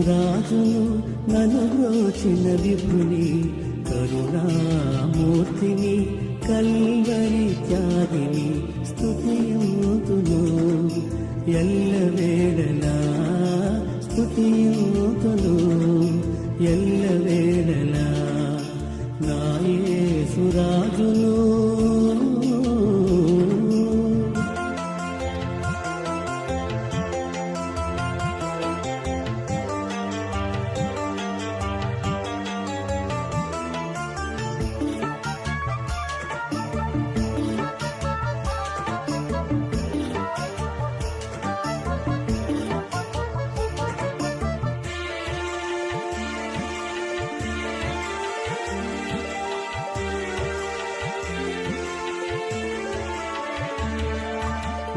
యేసురాజును నన్ను బ్రోచిన విభుని కరుణామూర్తిని కల్వరి త్యాగిని స్తుతియుతును ఎల్లవేళలా స్తుతియుతును ఎల్లవేళలా నా యేసురాజును.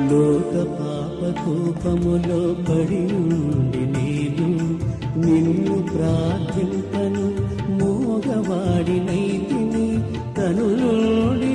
లోక పాప కూపములో పడి ఉండి నేను నిన్ను ప్రార్థింపను మోగవాడినైతిని తను నుండి